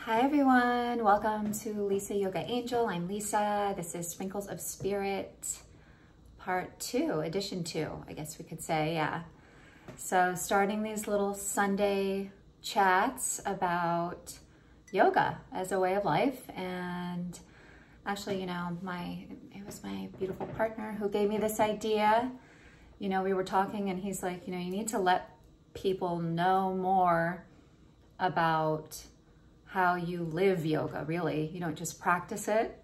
Hi everyone, welcome to Lisa Yoga Angel. I'm Lisa. This is Sprinkles of Spirit, part 2, edition 2, I guess we could say, yeah. So starting these little Sunday chats about yoga as a way of life. And actually, you know, it was my beautiful partner who gave me this idea. You know, we were talking and he's like, you know, you need to let people know more about how you live yoga, really. You don't just practice it,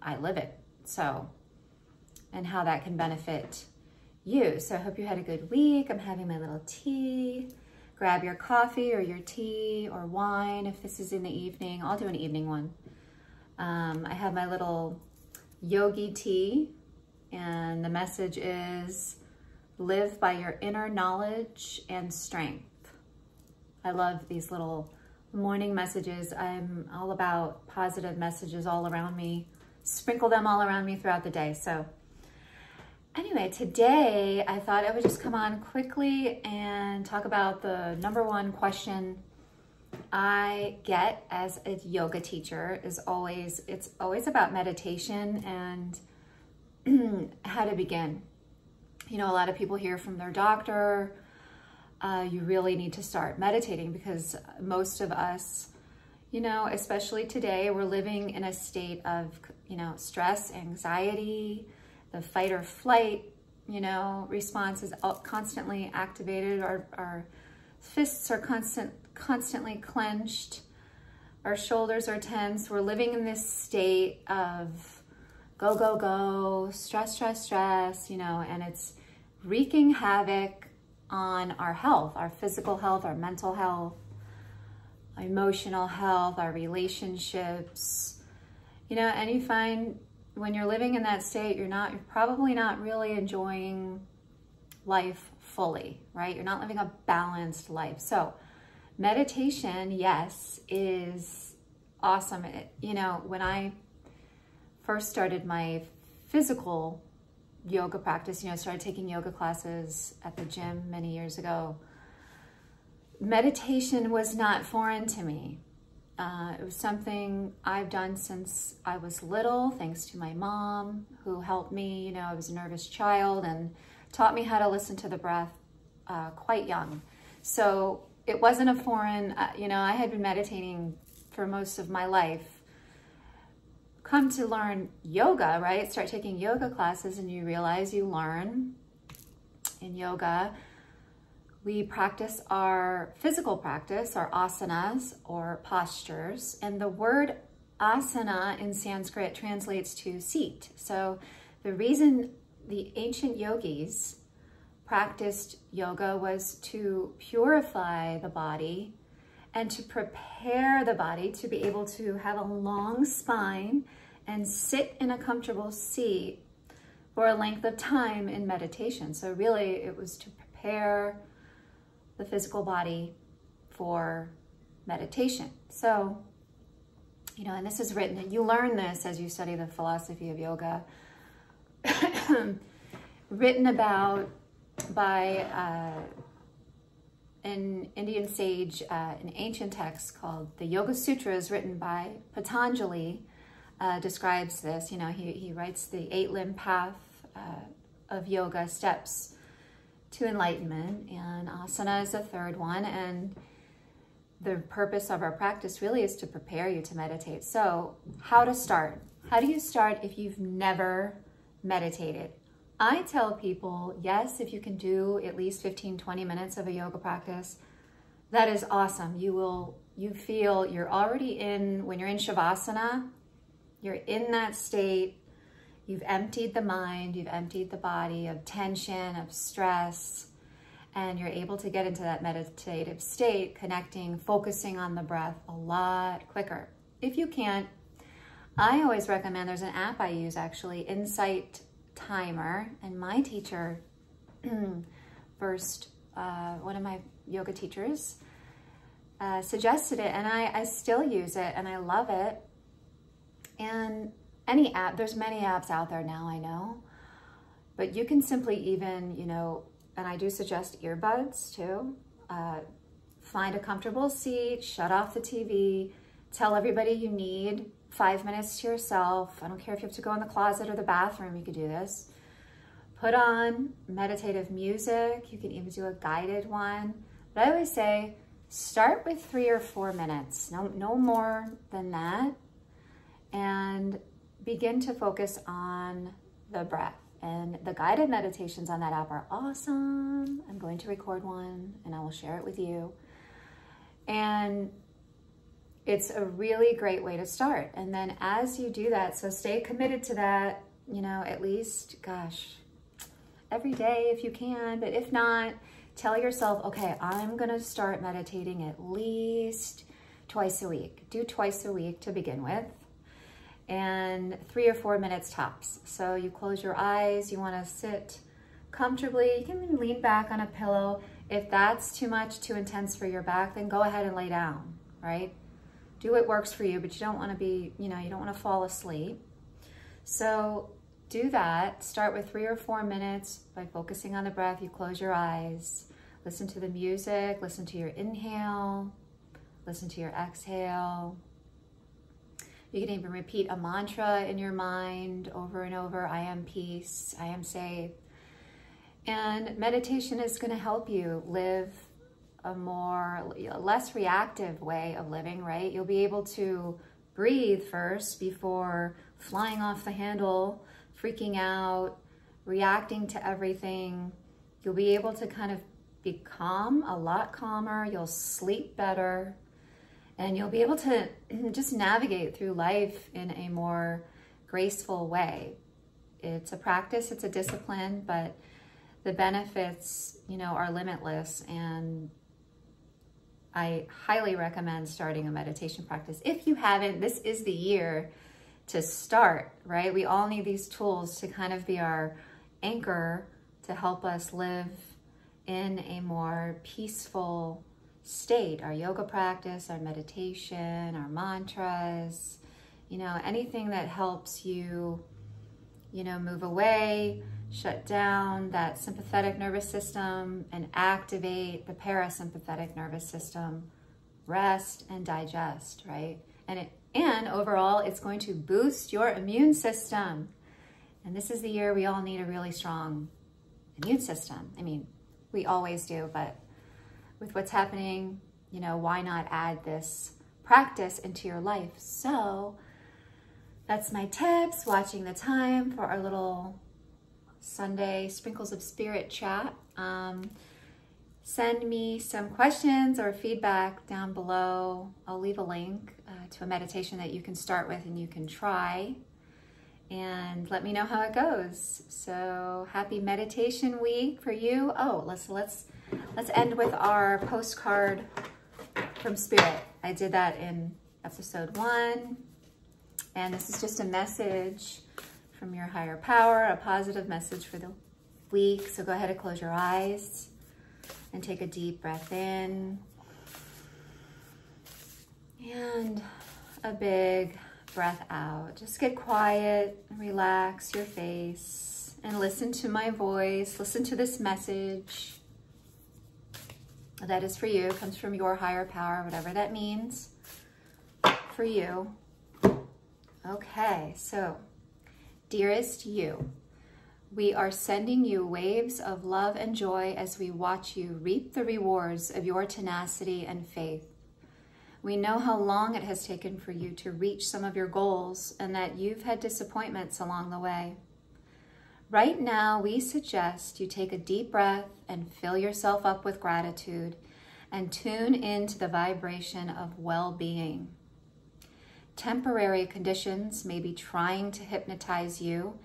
I live it. So, and how that can benefit you. So I hope you had a good week. I'm having my little tea. Grab your coffee or your tea or wine if this is in the evening. I'll do an evening one. I have my little yogi tea, and the message is live by your inner knowledge and strength. I love these little morning messages. I'm all about positive messages all around me. Sprinkle them all around me throughout the day. So anyway, today I thought I would just come on quickly and talk about the #1 question I get as a yoga teacher it's always about meditation and how to begin. You know, a lot of people hear from their doctor, you really need to start meditating, because most of us, you know, especially today, we're living in a state of, you know, stress, anxiety, the fight or flight, you know, response is constantly activated. Our fists are constantly clenched. Our shoulders are tense. We're living in this state of go, go, go, stress, stress, stress, you know, and it's wreaking havoc on our health, our physical health, our mental health, our emotional health, our relationships, you know. And you find when you're living in that state, you're probably not really enjoying life fully, right? You're not living a balanced life. So meditation, yes, is awesome. You know, when I first started my physical yoga practice, you know, I started taking yoga classes at the gym many years ago. Meditation was not foreign to me. It was something I've done since I was little, thanks to my mom, who helped me. You know, I was a nervous child and taught me how to listen to the breath quite young. So it wasn't a foreign, you know, I had been meditating for most of my life. Come to learn yoga, right? Start taking yoga classes and you realize you learn in yoga. We practice our physical practice, our asanas or postures. And the word asana in Sanskrit translates to seat. So the reason the ancient yogis practiced yoga was to purify the body and to prepare the body to be able to have a long spine and sit in a comfortable seat for a length of time in meditation. So really it was to prepare the physical body for meditation. So, you know, and this is written, and you learn this as you study the philosophy of yoga, written about by an Indian sage, an ancient text called the Yoga Sutras, written by Patanjali, describes this. You know, he writes the 8-limb path of yoga, steps to enlightenment, and asana is the 3rd one. And the purpose of our practice really is to prepare you to meditate. So how to start? How do you start if you've never meditated? I tell people, yes, if you can do at least 15-20 minutes of a yoga practice, that is awesome. You feel you're already in, when you're in Shavasana, you're in that state, you've emptied the mind, you've emptied the body of tension, of stress, and you're able to get into that meditative state, connecting, focusing on the breath a lot quicker. If you can't, I always recommend, there's an app I use actually, Insight Timer, and my teacher, first, one of my yoga teachers, suggested it, and I still use it, and I love it. And any app, there's many apps out there now, I know, but you can simply even, you know, and I do suggest earbuds too, find a comfortable seat, shut off the TV, tell everybody you need 5 minutes to yourself. I don't care if you have to go in the closet or the bathroom, you could do this. Put on meditative music. You can even do a guided one. But I always say, start with 3 or 4 minutes, no more than that. And begin to focus on the breath. And the guided meditations on that app are awesome. I'm going to record one and I will share it with you. And it's a really great way to start. And then as you do that, so stay committed to that, you know, at least, gosh, every day if you can, but if not, tell yourself, okay, I'm gonna start meditating at least twice a week. Do twice a week to begin with, and 3 or 4 minutes tops. So you close your eyes, you wanna sit comfortably, you can lean back on a pillow. If that's too much, too intense for your back, then go ahead and lay down, right? Do what works for you, but you don't wanna be, you know, you don't wanna fall asleep. So do that. Start with 3 or 4 minutes by focusing on the breath. You close your eyes, listen to the music, listen to your inhale, listen to your exhale. You can even repeat a mantra in your mind over and over. I am peace, I am safe. And meditation is going to help you live a less reactive way of living, right? You'll be able to breathe first before flying off the handle, freaking out, reacting to everything. You'll be able to kind of be calm, a lot calmer. You'll sleep better, and you'll be able to just navigate through life in a more graceful way. It's a practice, it's a discipline, but the benefits, you know, are limitless. And I highly recommend starting a meditation practice. If you haven't, this is the year to start, right? We all need these tools to kind of be our anchor to help us live in a more peaceful state. Our yoga practice, our meditation, our mantras, you know, anything that helps you, you know, move away, shut down that sympathetic nervous system and activate the parasympathetic nervous system, rest and digest, right? And overall, it's going to boost your immune system. And this is the year we all need a really strong immune system. I mean, we always do, but with what's happening, you know, why not add this practice into your life? So that's my tips, watching the time for our little Sunday Sprinkles of Spirit chat. Send me some questions or feedback down below. I'll leave a link to a meditation that you can start with and you can try, and let me know how it goes. So happy meditation week for you. Oh, let's end with our postcard from Spirit. I did that in episode 1, and this is just a message from your higher power, a positive message for the week. So go ahead and close your eyes and take a deep breath in and a big breath out. Just get quiet, relax your face, and listen to my voice. Listen to this message that is for you. It comes from your higher power, whatever that means for you. Okay, so dearest you, we are sending you waves of love and joy as we watch you reap the rewards of your tenacity and faith. We know how long it has taken for you to reach some of your goals and that you've had disappointments along the way. Right now, we suggest you take a deep breath and fill yourself up with gratitude and tune into the vibration of well-being. Temporary conditions may be trying to hypnotize you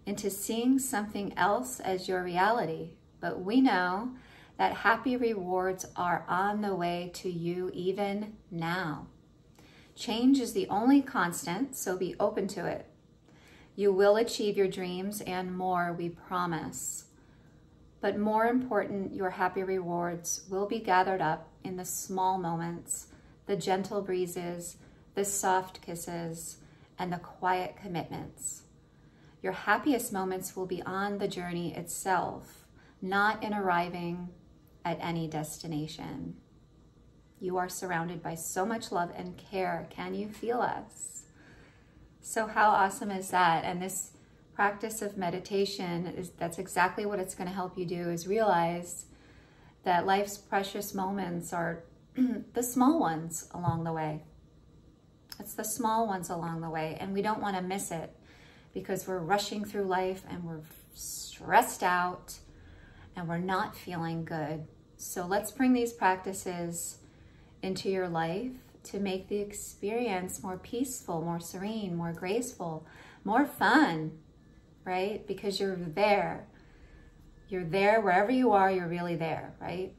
into seeing something else as your reality, but we know that happy rewards are on the way to you even now. Change is the only constant, so be open to it. You will achieve your dreams and more, we promise. But more important, your happy rewards will be gathered up in the small moments, the gentle breezes, the soft kisses, and the quiet commitments. Your happiest moments will be on the journey itself, not in arriving at any destination. You are surrounded by so much love and care. Can you feel us? So how awesome is that? And this practice of meditation, that's exactly what it's going to help you do, is realize that life's precious moments are the small ones along the way. It's the small ones along the way, and we don't want to miss it because we're rushing through life and we're stressed out and we're not feeling good. So let's bring these practices into your life to make the experience more peaceful, more serene, more graceful, more fun, right? Because you're there. You're there wherever you are, you're really there, right?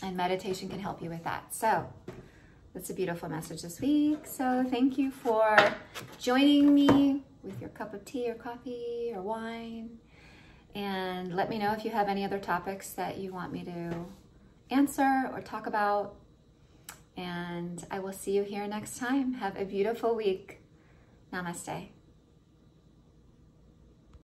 And meditation can help you with that. So that's a beautiful message this week. So thank you for joining me with your cup of tea or coffee or wine. And let me know if you have any other topics that you want me to answer or talk about. And I will see you here next time. Have a beautiful week. Namaste.